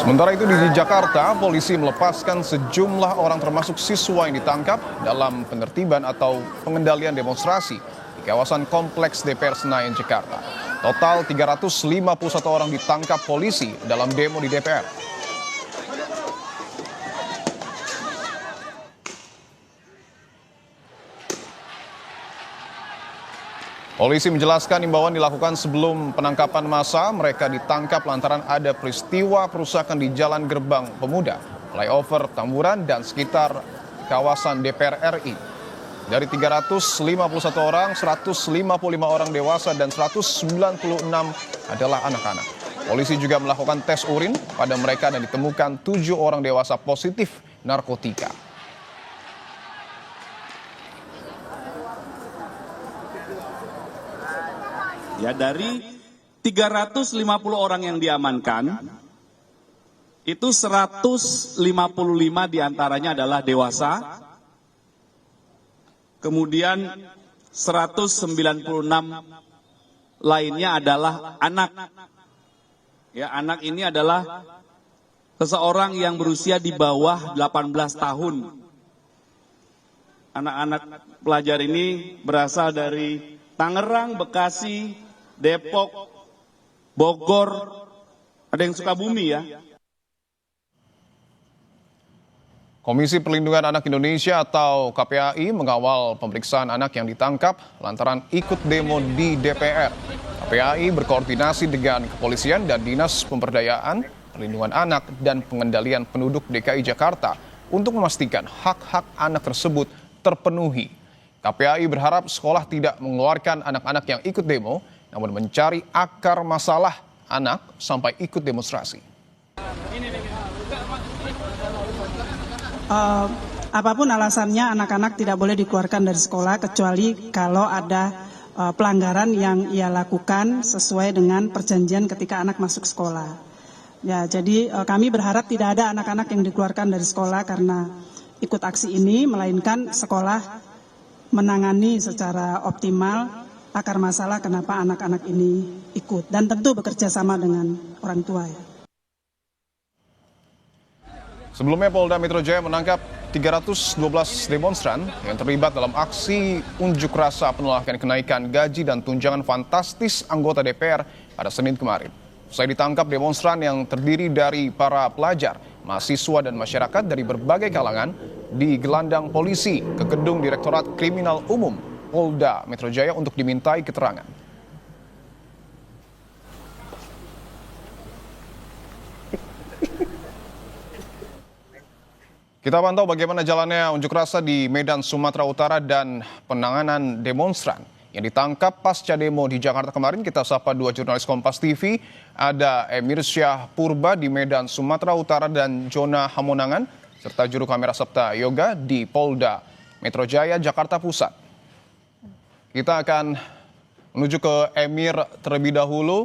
Sementara itu di Jakarta, polisi melepaskan sejumlah orang termasuk siswa yang ditangkap dalam penertiban atau pengendalian demonstrasi di kawasan kompleks DPR Senayan, Jakarta. Total 351 orang ditangkap polisi dalam demo di DPR. Polisi menjelaskan imbauan dilakukan sebelum penangkapan massa. Mereka ditangkap lantaran ada peristiwa perusakan di Jalan Gerbang Pemuda, flyover Tamburan, dan sekitar kawasan DPR RI. Dari 351 orang, 155 orang dewasa dan 196 adalah anak-anak. Polisi juga melakukan tes urin pada mereka dan ditemukan 7 orang dewasa positif narkotika. Ya, dari 350 orang yang diamankan, itu 155 diantaranya adalah dewasa, kemudian 196 lainnya adalah anak. Ya, anak ini adalah seseorang yang berusia di bawah 18 tahun. Anak-anak pelajar ini berasal dari Tangerang, Bekasi, Depok, Bogor, ada yang Sukabumi ya. Komisi Perlindungan Anak Indonesia atau KPAI mengawal pemeriksaan anak yang ditangkap lantaran ikut demo di DPR. KPAI berkoordinasi dengan kepolisian dan Dinas Pemberdayaan, Perlindungan Anak, dan Pengendalian Penduduk DKI Jakarta untuk memastikan hak-hak anak tersebut terpenuhi. KPAI berharap sekolah tidak mengeluarkan anak-anak yang ikut demo, namun mencari akar masalah anak sampai ikut demonstrasi. Apapun alasannya, anak-anak tidak boleh dikeluarkan dari sekolah kecuali kalau ada pelanggaran yang ia lakukan sesuai dengan perjanjian ketika anak masuk sekolah. Ya, jadi kami berharap tidak ada anak-anak yang dikeluarkan dari sekolah karena ikut aksi ini, melainkan sekolah menangani secara optimal akar masalah kenapa anak-anak ini ikut, dan tentu bekerja sama dengan orang tua ya. Sebelumnya Polda Metro Jaya menangkap 312 demonstran yang terlibat dalam aksi unjuk rasa penolakan kenaikan gaji dan tunjangan fantastis anggota DPR pada Senin kemarin. Usai ditangkap, demonstran yang terdiri dari para pelajar, mahasiswa, dan masyarakat dari berbagai kalangan digelandang polisi ke gedung Direktorat Kriminal Umum Polda Metro Jaya untuk dimintai keterangan. Kita pantau bagaimana jalannya unjuk rasa di Medan, Sumatera Utara dan penanganan demonstran yang ditangkap pasca demo di Jakarta kemarin. Kita sapa dua jurnalis Kompas TV, ada Emir Syah Purba di Medan, Sumatera Utara, dan Jona Hamonangan, serta juru kamera Sabta Yoga di Polda Metro Jaya, Jakarta Pusat. Kita akan menuju ke Emir terlebih dahulu.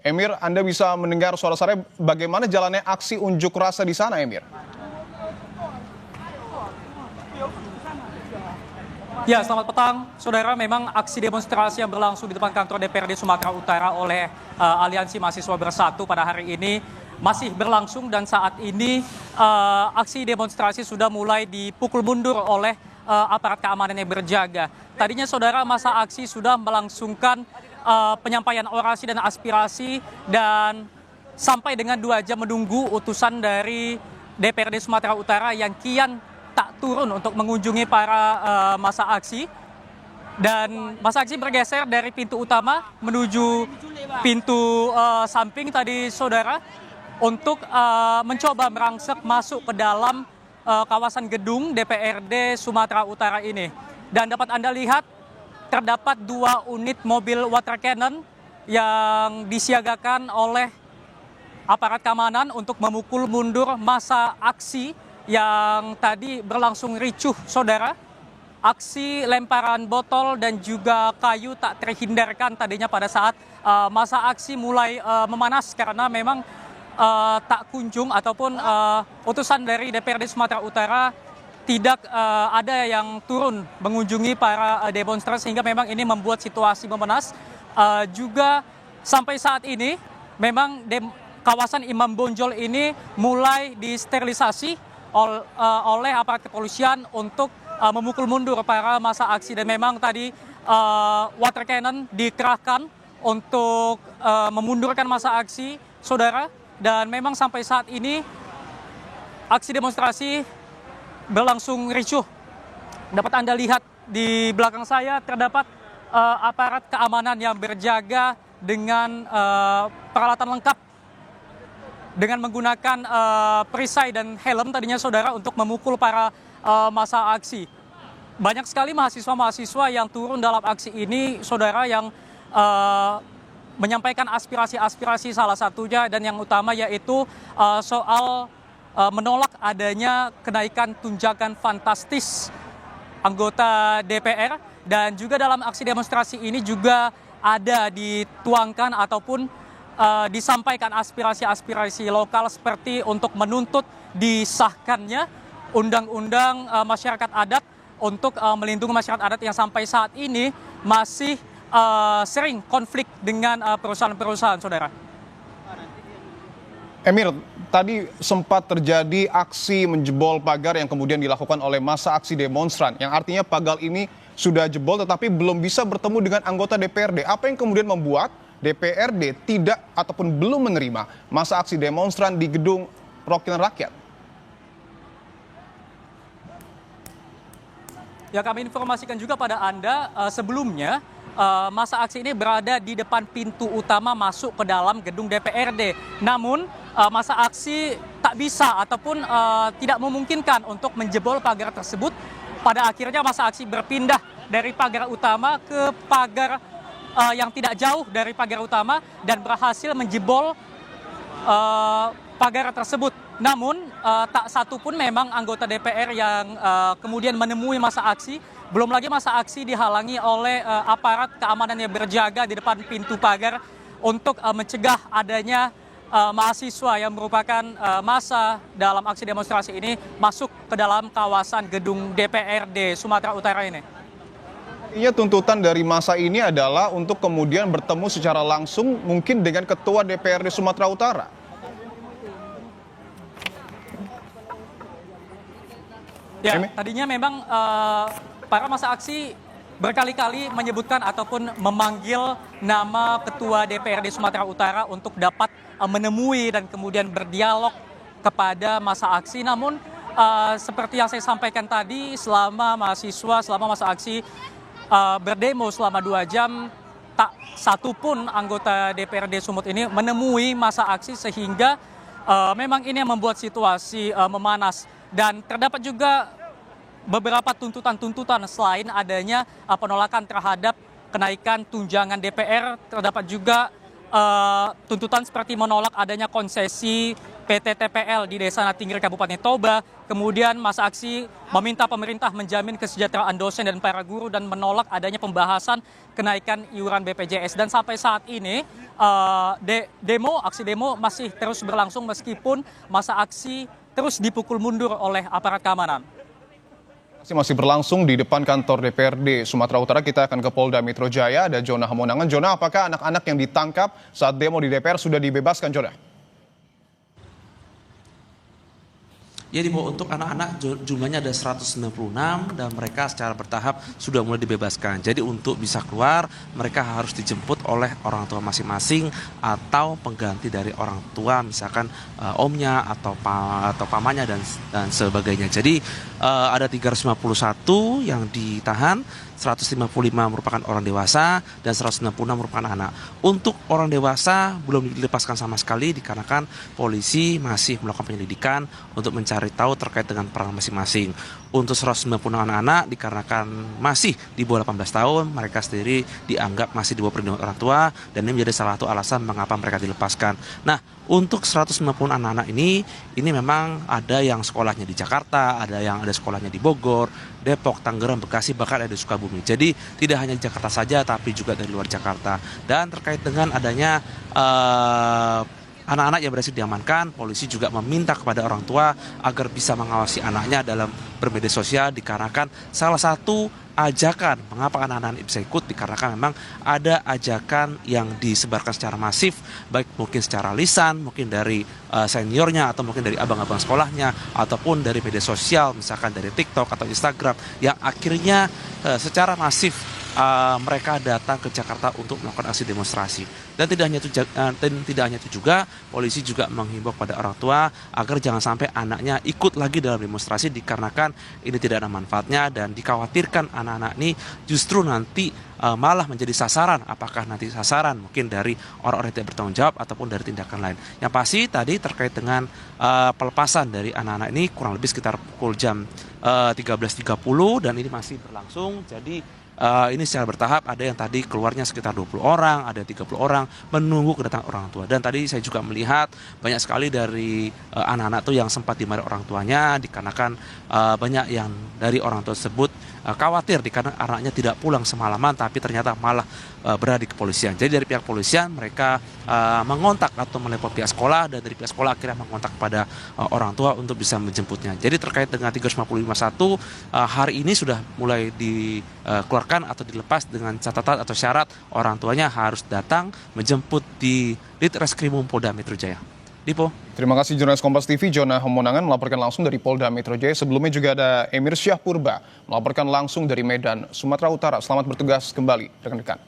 Emir, Anda bisa mendengar suara saya. Bagaimana jalannya aksi unjuk rasa di sana, Emir? Ya, selamat petang, saudara. Memang aksi demonstrasi yang berlangsung di depan kantor DPRD Sumatera Utara oleh Aliansi Mahasiswa Bersatu pada hari ini masih berlangsung, dan saat ini aksi demonstrasi sudah mulai dipukul mundur oleh aparat keamanan yang berjaga. Tadinya, saudara, masa aksi sudah melangsungkan penyampaian orasi dan aspirasi, dan sampai dengan 2 jam menunggu utusan dari DPRD Sumatera Utara yang kian tak turun untuk mengunjungi para masa aksi. Dan masa aksi bergeser dari pintu utama menuju pintu samping tadi, saudara, untuk mencoba merangsek masuk ke dalam kawasan gedung DPRD Sumatera Utara ini. Dan dapat Anda lihat, terdapat 2 unit mobil water cannon yang disiagakan oleh aparat keamanan untuk memukul mundur masa aksi yang tadi berlangsung ricuh, saudara. Aksi lemparan botol dan juga kayu tak terhindarkan tadinya pada saat masa aksi mulai memanas, karena memang tak kunjung ataupun utusan dari DPRD Sumatera Utara tidak ada yang turun mengunjungi para demonstran, sehingga memang ini membuat situasi memanas. Juga sampai saat ini memang kawasan Imam Bonjol ini mulai disterilisasi oleh aparat kepolisian untuk memukul mundur para massa aksi. Dan memang tadi water cannon dikerahkan untuk memundurkan massa aksi, saudara. Dan memang sampai saat ini aksi demonstrasi berlangsung ricuh. Dapat Anda lihat di belakang saya terdapat aparat keamanan yang berjaga dengan peralatan lengkap dengan menggunakan perisai dan helm tadinya, saudara, untuk memukul para massa aksi. Banyak sekali mahasiswa-mahasiswa yang turun dalam aksi ini, saudara, yang menyampaikan aspirasi-aspirasi, salah satunya dan yang utama yaitu soal menolak adanya kenaikan tunjangan fantastis anggota DPR. Dan juga dalam aksi demonstrasi ini juga ada dituangkan ataupun disampaikan aspirasi-aspirasi lokal seperti untuk menuntut disahkannya undang-undang masyarakat adat untuk melindungi masyarakat adat yang sampai saat ini masih sering konflik dengan perusahaan-perusahaan, saudara. Emil, tadi sempat terjadi aksi menjebol pagar yang kemudian dilakukan oleh massa aksi demonstran, yang artinya pagar ini sudah jebol tetapi belum bisa bertemu dengan anggota DPRD. Apa yang kemudian membuat DPRD tidak ataupun belum menerima massa aksi demonstran di gedung perwakilan rakyat? Ya, kami informasikan juga pada Anda sebelumnya massa aksi ini berada di depan pintu utama masuk ke dalam gedung DPRD. Namun massa aksi tak bisa ataupun tidak memungkinkan untuk menjebol pagar tersebut. Pada akhirnya massa aksi berpindah dari pagar utama ke pagar yang tidak jauh dari pagar utama dan berhasil menjebol pagar tersebut. Namun tak satu pun memang anggota DPR yang kemudian menemui massa aksi. Belum lagi massa aksi dihalangi oleh aparat keamanan yang berjaga di depan pintu pagar untuk mencegah adanya mahasiswa yang merupakan massa dalam aksi demonstrasi ini masuk ke dalam kawasan gedung DPRD Sumatera Utara ini. Artinya tuntutan dari massa ini adalah untuk kemudian bertemu secara langsung mungkin dengan Ketua DPRD Sumatera Utara. Ya, tadinya memang para massa aksi berkali-kali menyebutkan ataupun memanggil nama Ketua DPRD Sumatera Utara untuk dapat menemui dan kemudian berdialog kepada massa aksi. Namun seperti yang saya sampaikan tadi, selama massa aksi berdemo selama 2 jam, tak satu pun anggota DPRD Sumut ini menemui massa aksi, sehingga memang ini yang membuat situasi memanas. Dan terdapat juga beberapa tuntutan-tuntutan selain adanya penolakan terhadap kenaikan tunjangan DPR. Terdapat juga tuntutan seperti menolak adanya konsesi PT TPL di Desa Natinggir, Kabupaten Toba. Kemudian massa aksi meminta pemerintah menjamin kesejahteraan dosen dan para guru dan menolak adanya pembahasan kenaikan iuran BPJS. Dan sampai saat ini aksi demo masih terus berlangsung meskipun massa aksi terus dipukul mundur oleh aparat keamanan. Masih berlangsung di depan kantor DPRD Sumatera Utara. Kita akan ke Polda Metro Jaya, ada Jona Hamonangan. Jona, apakah anak-anak yang ditangkap saat demo di DPR sudah dibebaskan, Jona? Ya, untuk anak-anak jumlahnya ada 196 dan mereka secara bertahap sudah mulai dibebaskan. Jadi untuk bisa keluar mereka harus dijemput oleh orang tua masing-masing atau pengganti dari orang tua, misalkan omnya atau pamannya dan sebagainya. Jadi ada 351 yang ditahan, 155 merupakan orang dewasa dan 166 merupakan anak. Untuk orang dewasa belum dilepaskan sama sekali dikarenakan polisi masih melakukan penyelidikan untuk mencari tahu terkait dengan peran masing-masing. Untuk 196 anak-anak dikarenakan masih di bawah 18 tahun, mereka sendiri dianggap masih di bawah perlindungan orang tua dan ini menjadi salah satu alasan mengapa mereka dilepaskan. Nah, untuk 190 anak-anak ini memang ada yang sekolahnya di Jakarta, ada yang ada sekolahnya di Bogor, Depok, Tangerang, Bekasi, bahkan ada di Sukabumi. Jadi tidak hanya di Jakarta saja, tapi juga dari luar Jakarta. Dan terkait dengan adanya anak-anak yang berhasil diamankan, polisi juga meminta kepada orang tua agar bisa mengawasi anaknya dalam bermedia sosial dikarenakan salah satu ajakan. Mengapa anak-anak ini bisa ikut? Dikarenakan memang ada ajakan yang disebarkan secara masif, baik mungkin secara lisan, mungkin dari seniornya, atau mungkin dari abang-abang sekolahnya, ataupun dari media sosial, misalkan dari TikTok atau Instagram, yang akhirnya secara masif mereka datang ke Jakarta untuk melakukan aksi demonstrasi. Dan tidak hanya itu juga, polisi juga menghimbau kepada orang tua agar jangan sampai anaknya ikut lagi dalam demonstrasi, dikarenakan ini tidak ada manfaatnya dan dikhawatirkan anak-anak ini justru nanti malah menjadi sasaran. Apakah nanti sasaran mungkin dari orang-orang yang tidak bertanggung jawab ataupun dari tindakan lain. Yang pasti tadi terkait dengan pelepasan dari anak-anak ini kurang lebih sekitar pukul jam 13.30 dan ini masih berlangsung. Jadi ini secara bertahap, ada yang tadi keluarnya sekitar 20 orang, ada 30 orang menunggu kedatangan orang tua. Dan tadi saya juga melihat banyak sekali dari anak-anak tuh yang sempat dimarahi orang tuanya, dikarenakan banyak yang dari orang tua tersebut khawatir dikarenakan anaknya tidak pulang semalaman, tapi ternyata malah berada di kepolisian. Jadi dari pihak kepolisian mereka mengontak atau melepon pihak sekolah, dan dari pihak sekolah akhirnya mengontak kepada orang tua untuk bisa menjemputnya. Jadi terkait dengan 351 hari ini sudah mulai dikeluarkan atau dilepas dengan catatan atau syarat orang tuanya harus datang menjemput di Ditreskrimum Polda Metro Jaya. Dipo. Terima kasih jurnalis Kompas TV Jona Homonangan melaporkan langsung dari Polda Metro Jaya. Sebelumnya juga ada Emir Syahpurba melaporkan langsung dari Medan, Sumatera Utara. Selamat bertugas kembali rekan-rekan.